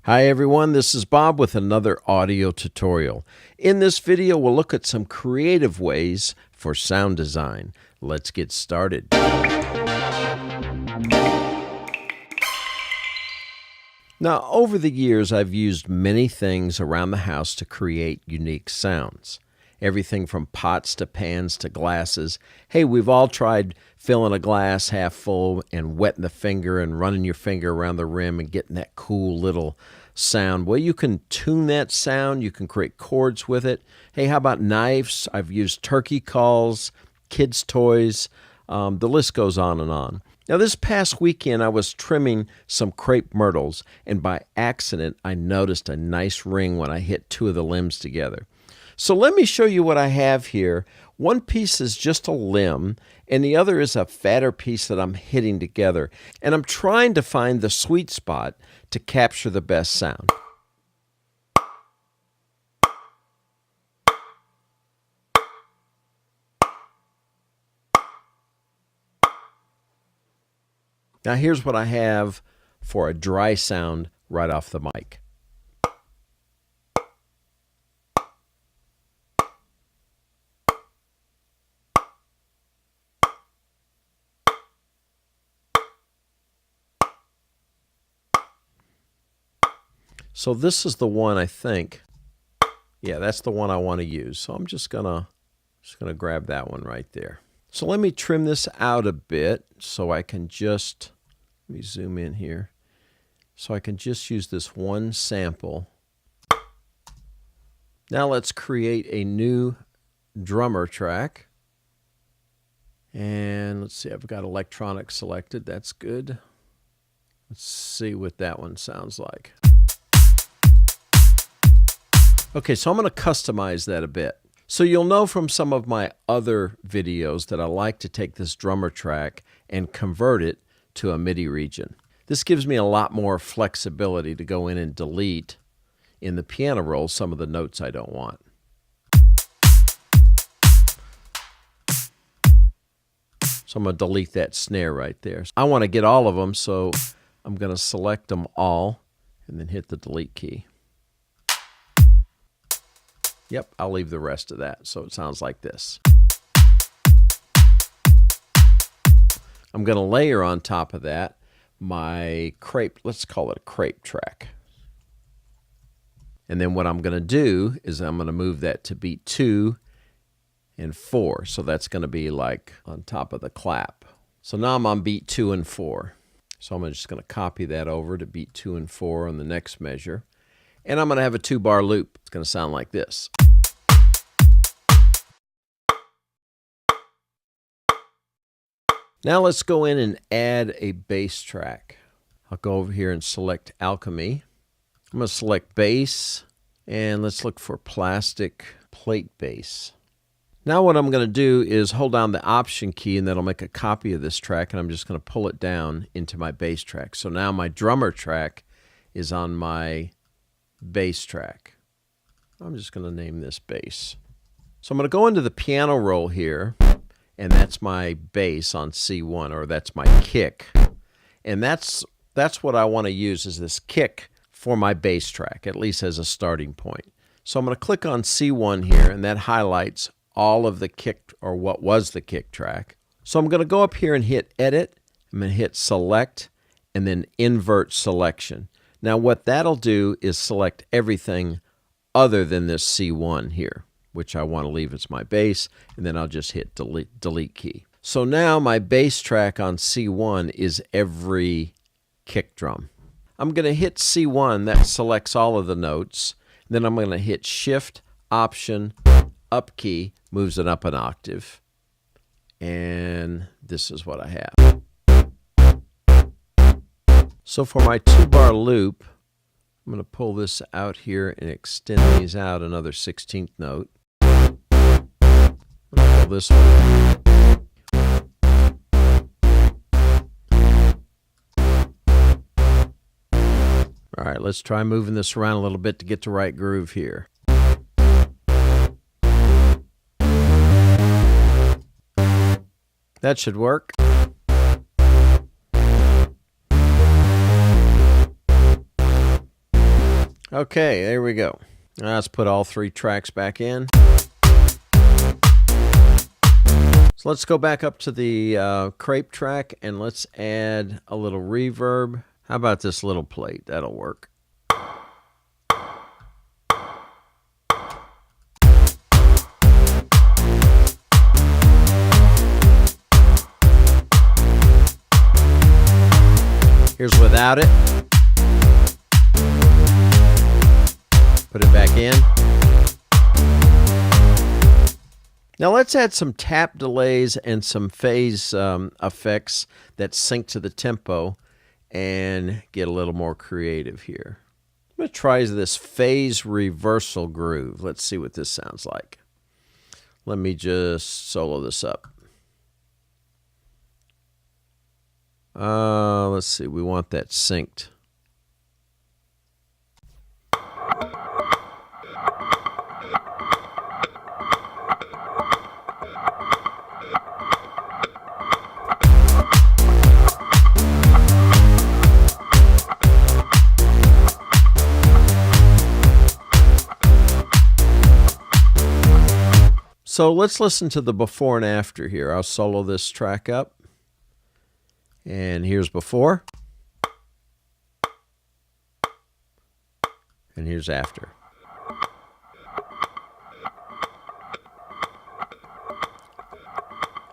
Hi everyone, this is Bob with another audio tutorial. In this video, we'll look at some creative ways for sound design. Let's get started. Now, over the years, I've used many things around the house to create unique sounds. Everything from pots to pans to glasses. Hey, we've all tried filling a glass half full and wetting the finger and running your finger around the rim and getting that cool little sound. Well, you can tune that sound. You can create chords with it. Hey, how about knives? I've used turkey calls, kids' toys. The list goes on and on. Now, this past weekend, I was trimming some crepe myrtles, and by accident, I noticed a nice ring when I hit two of the limbs together. So let me show you what I have here. One piece is just a limb, and the other is a fatter piece that I'm hitting together. And I'm trying to find the sweet spot to capture the best sound. Now here's what I have for a dry sound right off the mic. So this is the one I think. Yeah, that's the one I want to use. So I'm just gonna grab that one right there. So let me trim this out a bit so I can just, let me zoom in here, so I can just use this one sample. Now let's create a new drummer track. And let's see, I've got electronic selected. That's good. Let's see what that one sounds like. Okay, so I'm going to customize that a bit. So you'll know from some of my other videos that I like to take this drummer track and convert it to a MIDI region. This gives me a lot more flexibility to go in and delete in the piano roll some of the notes I don't want. So I'm going to delete that snare right there. I want to get all of them, so I'm going to select them all and then hit the delete key. Yep, I'll leave the rest of that, so it sounds like this. I'm going to layer on top of that my crepe, let's call it a crepe track. And then what I'm going to do is I'm going to move that to beat 2 and 4. So that's going to be like on top of the clap. So now I'm on beat 2 and 4. So I'm just going to copy that over to beat 2 and 4 on the next measure. And I'm going to have a 2-bar loop. It's going to sound like this. Now let's go in and add a bass track. I'll go over here and select Alchemy. I'm going to select bass, and let's look for plastic plate bass. Now what I'm going to do is hold down the Option key, and that'll make a copy of this track, and I'm just going to pull it down into my bass track. So now my drummer track is on my bass track. I'm just going to name this bass. So I'm going to go into the piano roll here, and that's my bass on C1, or that's my kick. And that's what I want to use, is this kick for my bass track, at least as a starting point. So I'm going to click on C1 here, and that highlights all of the kick, or what was the kick track. So I'm going to go up here and hit Edit. I'm going to hit Select, and then Invert Selection. Now what that'll do is select everything other than this C1 here, which I want to leave as my bass, and then I'll just hit delete key. So now my bass track on C1 is every kick drum. I'm going to hit C1, that selects all of the notes. Then I'm going to hit Shift, Option, Up key, moves it up an octave. And this is what I have. So for my 2-bar loop, I'm going to pull this out here and extend these out another 16th note. Pull this one. All right, let's try moving this around a little bit to get the right groove here. That should work. Okay, there we go. Now let's put all 3 tracks back in. So let's go back up to the crepe track and let's add a little reverb. How about this little plate? That'll work. Here's without it. Put it back in. Now let's add some tap delays and some phase effects that sync to the tempo and get a little more creative here. I'm going to try this phase reversal groove. Let's see what this sounds like. Let me just solo this up. Let's see, we want that synced. So let's listen to the before and after here. I'll solo this track up. And here's before. And here's after.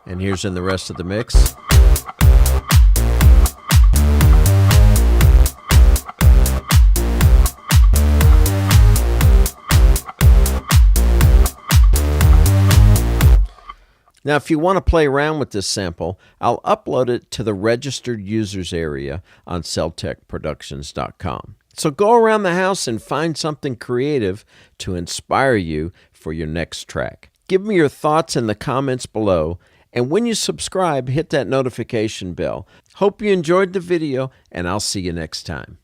And here's in the rest of the mix. Now, if you want to play around with this sample, I'll upload it to the registered users area on CellTechProductions.com. So go around the house and find something creative to inspire you for your next track. Give me your thoughts in the comments below, and when you subscribe, hit that notification bell. Hope you enjoyed the video, and I'll see you next time.